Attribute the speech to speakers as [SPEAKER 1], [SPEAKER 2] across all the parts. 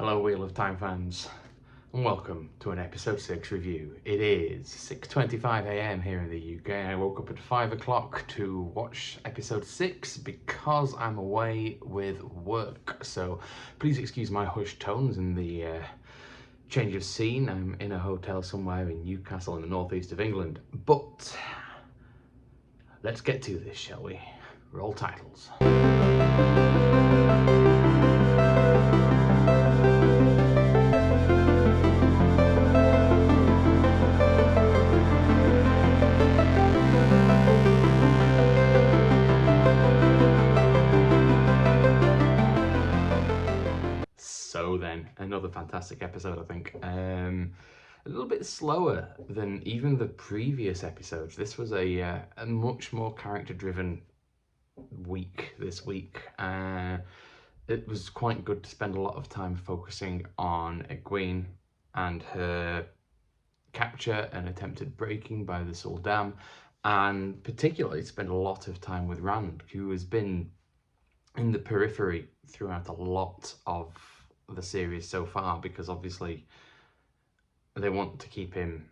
[SPEAKER 1] Hello Wheel of Time fans, and welcome to an episode 6 review. It is 6:25 AM here in the UK. I woke up at 5 o'clock to watch episode 6 because I'm away with work. So please excuse my hushed tones and the change of scene. I'm in a hotel somewhere in Newcastle in the northeast of England. But let's get to this, shall we? Roll titles. So then, another fantastic episode, I think. A little bit slower than even the previous episodes. This was a much more character-driven week this week. It was quite good to spend a lot of time focusing on Egwene and her capture and attempted breaking by the Sul'dam, and particularly spend a lot of time with Rand, who has been in the periphery throughout a lot of the series so far, because obviously they want to keep him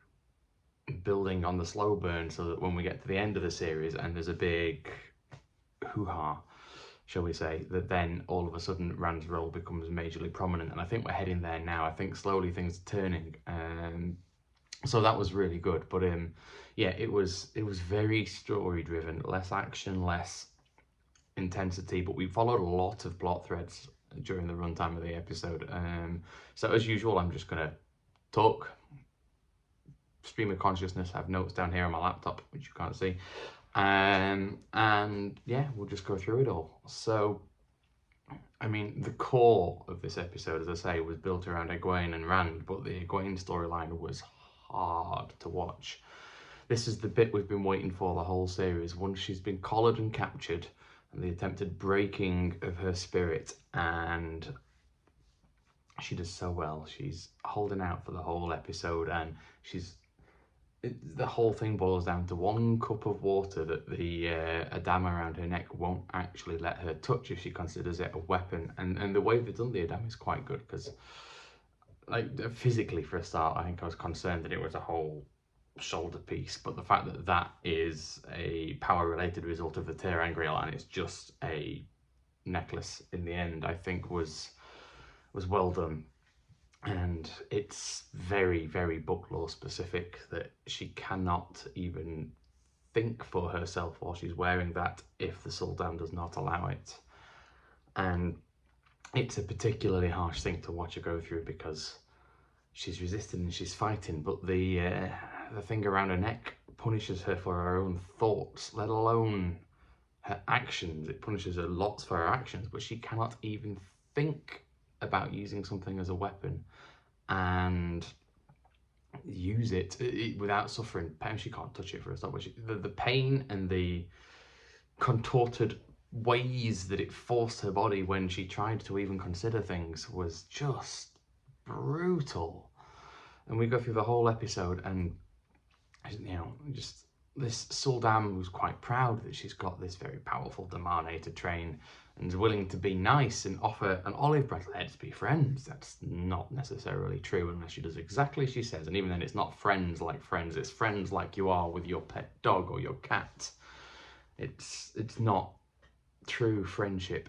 [SPEAKER 1] building on the slow burn so that when we get to the end of the series and there's a big hoo-ha, shall we say, that then all of a sudden Rand's role becomes majorly prominent, and I think we're heading there now. I think slowly things are turning, so that was really good. But yeah, it was very story driven, less action, less intensity, but we followed a lot of plot threads during the runtime of the episode. So as usual, I'm just gonna talk, stream of consciousness, have notes down here on my laptop, which you can't see, and yeah, we'll just go through it all. So, I mean, the core of this episode, as I say, was built around Egwene and Rand, but the Egwene storyline was hard to watch. This is the bit we've been waiting for the whole series. Once she's been collared and captured, and the attempted breaking of her spirit, and she does so well. She's holding out for the whole episode, and the whole thing boils down to one cup of water that the Adam around her neck won't actually let her touch if she considers it a weapon. And the way they've done the Adam is quite good, because, like, physically for a start, I think I was concerned that it was a whole shoulder piece, but the fact that that is a power related result of the Terangriel and it's just a necklace in the end, I think was well done. And it's very, very book lore specific that she cannot even think for herself while she's wearing that if the Sul'dam does not allow it. And it's a particularly harsh thing to watch her go through, because she's resisting and she's fighting, but the thing around her neck punishes her for her own thoughts, let alone her actions. It punishes her lots for her actions, but she cannot even think about using something as a weapon and use it without suffering pain. She can't touch it for a start, but the pain and the contorted ways that it forced her body when she tried to even consider things was just brutal. And we go through the whole episode, and you know, just this Sul'dam who's quite proud that she's got this very powerful Damane to train, and is willing to be nice and offer an olive branch. Let's be friends. That's not necessarily true unless she does exactly as she says, and even then it's not friends like friends, it's friends like you are with your pet dog or your cat. It's not true friendship.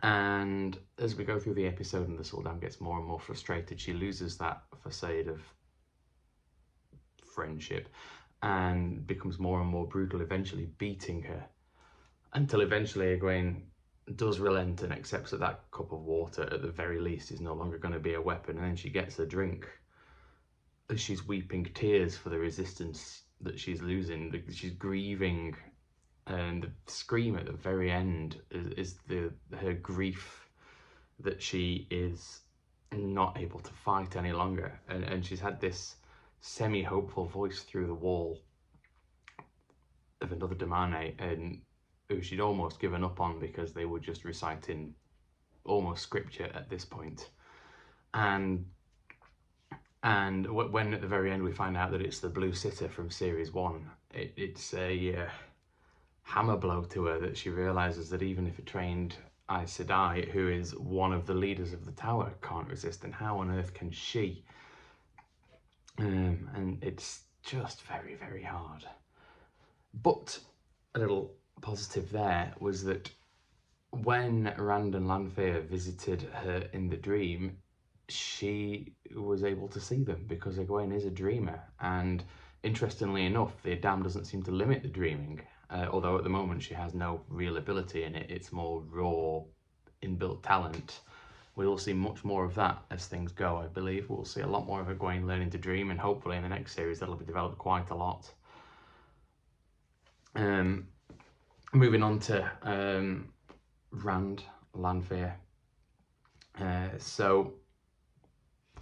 [SPEAKER 1] And as we go through the episode and the Sul'dam gets more and more frustrated, she loses that facade of friendship and becomes more and more brutal, eventually beating her, until eventually Egwene does relent and accepts that that cup of water at the very least is no longer going to be a weapon. And then she gets a drink as she's weeping tears for the resistance that she's losing. She's grieving, and the scream at the very end is her grief that she is not able to fight any longer, and she's had this semi-hopeful voice through the wall of another Damane, and who she'd almost given up on because they were just reciting almost scripture at this point. And when at the very end we find out that it's the Blue Sitter from series 1, it's a hammer blow to her, that she realizes that even if a trained Aes Sedai, who is one of the leaders of the tower, can't resist, and how on earth can she? And it's just very, very hard. But a little positive there was that when Rand and Lanfear visited her in the dream, she was able to see them because Egwene is a dreamer. And interestingly enough, the Dam doesn't seem to limit the dreaming, although at the moment she has no real ability in it. It's more raw, inbuilt talent. We will see much more of that as things go, I believe. We'll see a lot more of Egwene learning to dream, and hopefully in the next series that'll be developed quite a lot. Moving on to Rand, Lanfear. So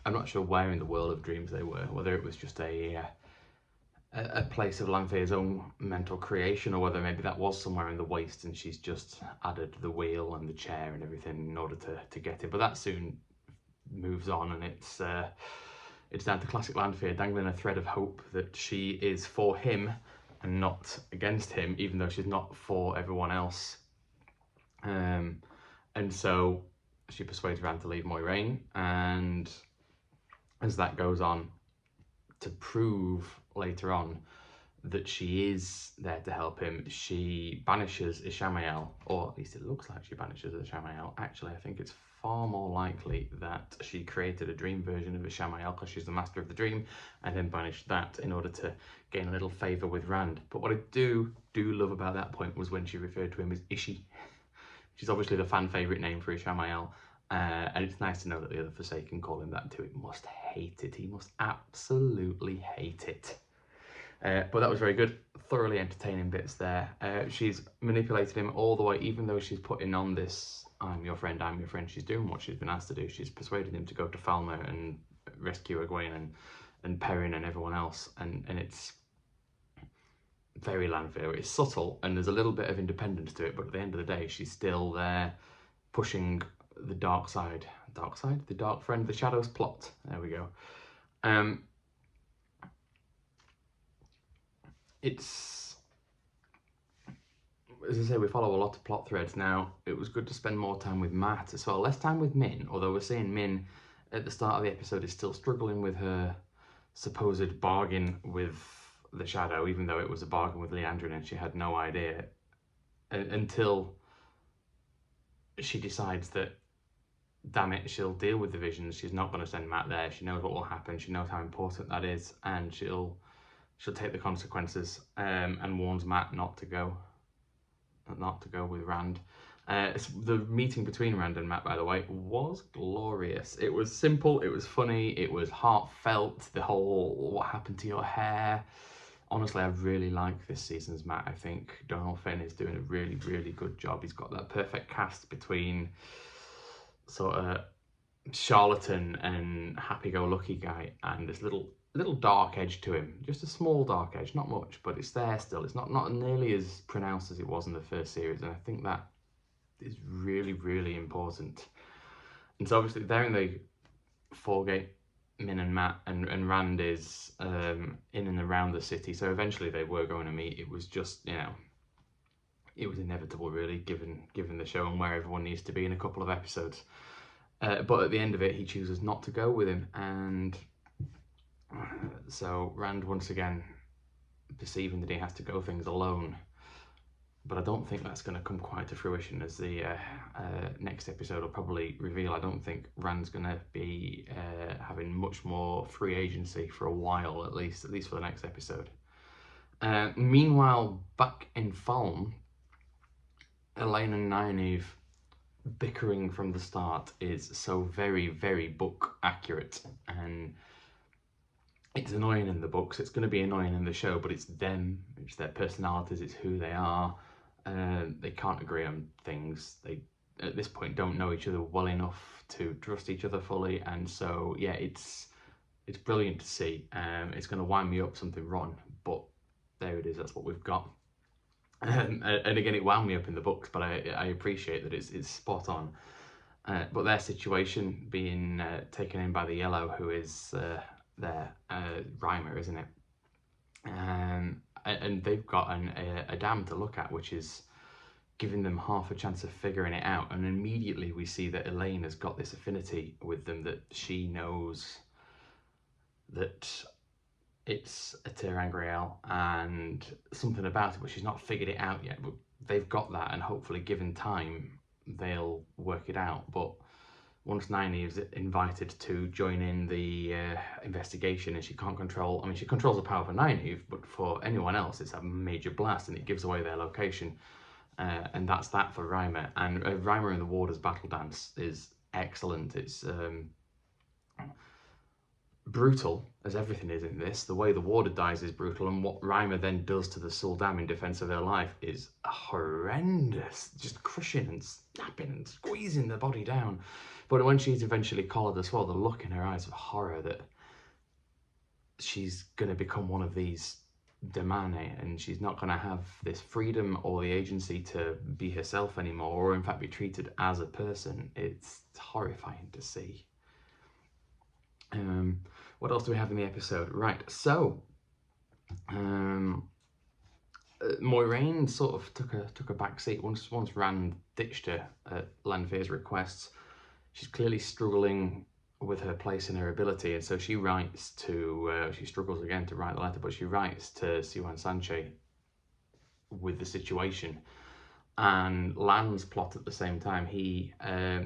[SPEAKER 1] I'm not sure where in the world of dreams they were, whether it was just a place of Lanfear's own mental creation, or whether maybe that was somewhere in the waste and she's just added the wheel and the chair and everything in order to get it. But that soon moves on, and it's down to classic Lanfear dangling a thread of hope that she is for him and not against him, even though she's not for everyone else. And so she persuades Rand to leave Moiraine, and as that goes on, to prove later on that she is there to help him, she banishes Ishamael, or at least it looks like she banishes Ishamael. Actually, I think it's far more likely that she created a dream version of Ishamael because she's the master of the dream, and then banished that in order to gain a little favour with Rand. But what I do love about that point was when she referred to him as Ishi, which is obviously the fan favourite name for Ishamael. And it's nice to know that the other Forsaken call him that too. He must hate it. He must absolutely hate it. But that was very good. Thoroughly entertaining bits there. She's manipulated him all the way, even though she's putting on this I'm your friend, she's doing what she's been asked to do. She's persuaded him to go to Falmer and rescue Egwene and Perrin and everyone else. And it's very Lanfear. It's subtle and there's a little bit of independence to it, but at the end of the day, she's still there pushing the dark side, the dark friend, the shadows plot. There we go. It's, as I say, we follow a lot of plot threads now. It was good to spend more time with Mat as well, less time with Min, although we're seeing Min at the start of the episode is still struggling with her supposed bargain with the Shadow, even though it was a bargain with Liandrin and she had no idea until she decides that, damn it, she'll deal with the visions. She's not going to send Mat there. She knows what will happen. She knows how important that is, and she'll take the consequences, and warns Mat not to go with Rand. The meeting between Rand and Mat, by the way, was glorious. It was simple, it was funny, it was heartfelt. The whole what happened to your hair. Honestly, I really like this season's Mat. I think Donal Finn is doing a really, really good job. He's got that perfect cast between sort of charlatan and happy-go-lucky guy, and this little dark edge to him. Just a small dark edge, not much, but it's there still. It's not nearly as pronounced as it was in the first series, and I think that is really, really important. And so obviously they're in the Foregate, Min and Mat, and Rand is in and around the city, so eventually they were going to meet. It was just, you know, it was inevitable really, given the show and where everyone needs to be in a couple of episodes. But at the end of it, he chooses not to go with him, and so Rand once again perceiving that he has to go things alone. But I don't think that's going to come quite to fruition, as the next episode will probably reveal. I don't think Rand's going to be having much more free agency for a while, at least for the next episode. Meanwhile, back in Falme, Elaine and Nynaeve bickering from the start is so very, very book accurate, and it's annoying in the books. It's going to be annoying in the show, but it's them, it's their personalities, it's who they are. They can't agree on things. They, at this point, don't know each other well enough to trust each other fully, and so yeah, it's brilliant to see. It's going to wind me up something rotten, but there it is. That's what we've got. And again, it wound me up in the books, but I appreciate that it's spot on. But their situation being taken in by the Yellow, who is their Rhymer, isn't it? And they've got a dam to look at, which is giving them half a chance of figuring it out. And immediately we see that Elaine has got this affinity with them, that she knows that it's a ter'angreal and something about it, but she's not figured it out yet. But they've got that, and hopefully given time, they'll work it out. But once Nynaeve is invited to join in the investigation, and she can't control, I mean, she controls the power for Nynaeve, but for anyone else, it's a major blast, and it gives away their location. And that's that for Reimer. And Reimer in the Warders battle dance is excellent. It's brutal, as everything is in this. The way the Warder dies is brutal, and what Reimer then does to the Suldam in defense of her life is horrendous, just crushing and snapping and squeezing the body down. But when she's eventually collared as well, the look in her eyes of horror that she's going to become one of these Damane, and she's not going to have this freedom or the agency to be herself anymore, or in fact be treated as a person. It's horrifying to see. What else do we have in the episode? Right, so Moiraine sort of took a back seat once Rand ditched her at Lanfear's requests. She's clearly struggling with her place and her ability, and so she writes to she struggles again to write the letter, but she writes to Siwan Sanche with the situation. And Lan's plot at the same time, he,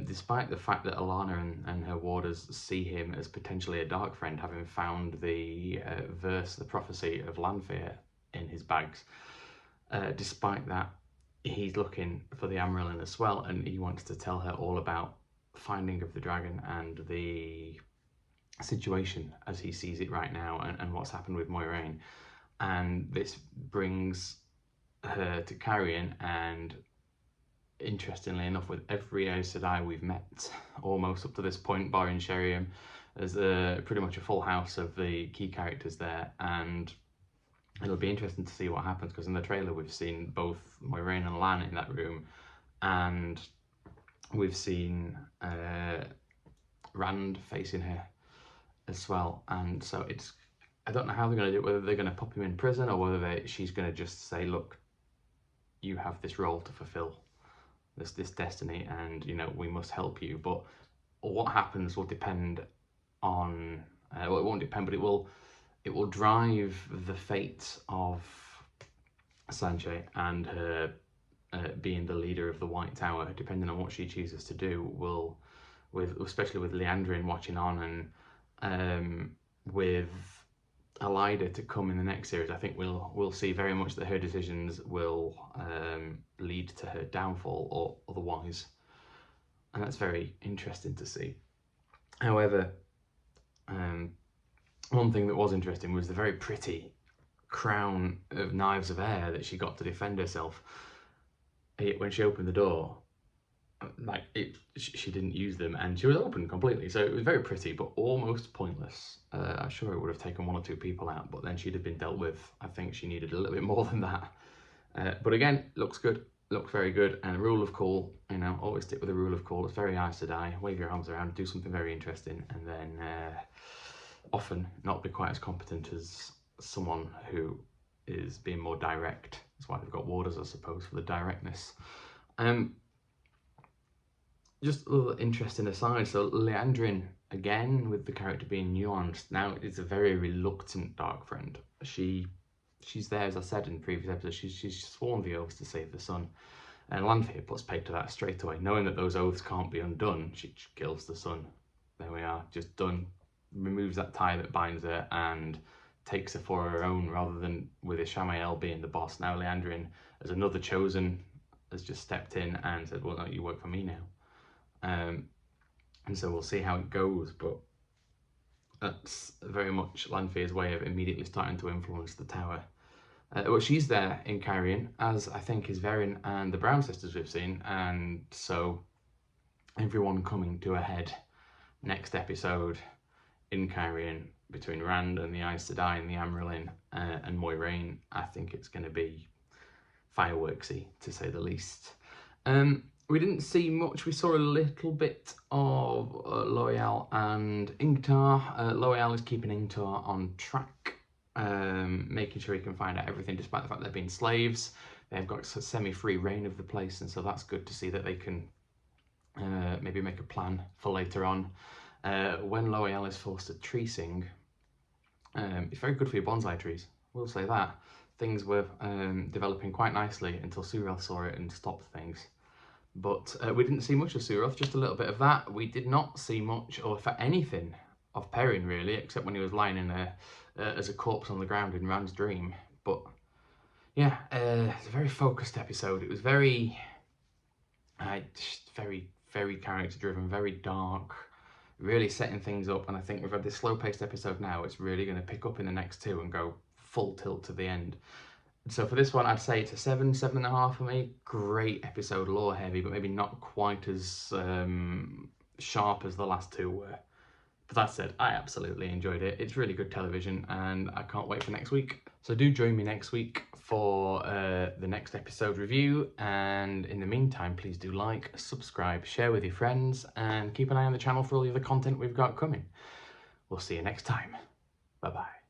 [SPEAKER 1] despite the fact that Alana and her warders see him as potentially a dark friend, having found the verse, the prophecy of Lanfear in his bags, despite that, he's looking for the Amyrlin as well, and he wants to tell her all about finding of the dragon and the situation as he sees it right now, and what's happened with Moiraine. And this brings her to Carrion, and interestingly enough, with every Aes Sedai we've met almost up to this point, barring Sheriam, there's pretty much a full house of the key characters there, and it'll be interesting to see what happens, because in the trailer we've seen both Moiraine and Lan in that room, and we've seen Rand facing her as well. And so it's, I don't know how they're going to do it, whether they're going to pop him in prison, or whether she's going to just say, look, you have this role to fulfill, this destiny, and you know, we must help you. But what happens will depend on well, it won't depend, but it will drive the fate of Sanche and her being the leader of the White Tower. Depending on what she chooses to do, will, especially with Liandrin watching on, and with Elida to come in the next series, I think we'll see very much that her decisions will lead to her downfall or otherwise, and that's very interesting to see. However, one thing that was interesting was the very pretty crown of knives of air that she got to defend herself. When she opened the door, like she didn't use them, and she was open completely, so it was very pretty but almost pointless. I'm sure it would have taken 1 or 2 people out, but then she'd have been dealt with. I think she needed a little bit more than that. But again, looks good, looks very good. And rule of cool, you know, always stick with the rule of cool. It's very Aes Sedai. Wave your arms around, do something very interesting, and then often not be quite as competent as someone who is being more direct. That's why they've got warders, I suppose, for the directness. Just a little interesting aside, so Liandrin, again, with the character being nuanced, now it's a very reluctant dark friend. She's there, as I said in the previous episode, she's sworn the oaths to save the sun. And Lanfear puts paid to that straight away. Knowing that those oaths can't be undone, she kills the sun. There we are, just done. Removes that tie that binds her and takes her for her own, rather than with Ishamael being the boss. Now Liandrin, as another chosen, has just stepped in and said, well, no, you work for me now. And so we'll see how it goes, but that's very much Lanfear's way of immediately starting to influence the tower. Well, she's there in Carrion, as I think is Verin and the Brown sisters we've seen, and so everyone coming to a head next episode in Carrion between Rand and the Aes Sedai and the Amyrlin and Moiraine. I think it's going to be fireworksy, to say the least. We didn't see much. We saw a little bit of Loial and Ingtar. Loial is keeping Ingtar on track, making sure he can find out everything, despite the fact they've been slaves. they've got semi-free reign of the place, and so that's good to see that they can maybe make a plan for later on. When Loial is forced to tree sing, it's very good for your bonsai trees, we'll say that. Things were developing quite nicely until Surel saw it and stopped things. But we didn't see much of Suroth, just a little bit of that. We did not see much, or for anything, of Perrin really, except when he was lying in as a corpse on the ground in Rand's dream. But yeah, it's a very focused episode. It was very, very character driven, very dark, really setting things up. And I think we've had this slow paced episode now. It's really going to pick up in the next two and go full tilt to the end. So for this one, I'd say it's a 7, 7.5 for me. Great episode, lore heavy, but maybe not quite as sharp as the last two were. But that said, I absolutely enjoyed it. It's really good television, and I can't wait for next week. So do join me next week for the next episode review. And in the meantime, please do like, subscribe, share with your friends, and keep an eye on the channel for all the other content we've got coming. We'll see you next time. Bye-bye.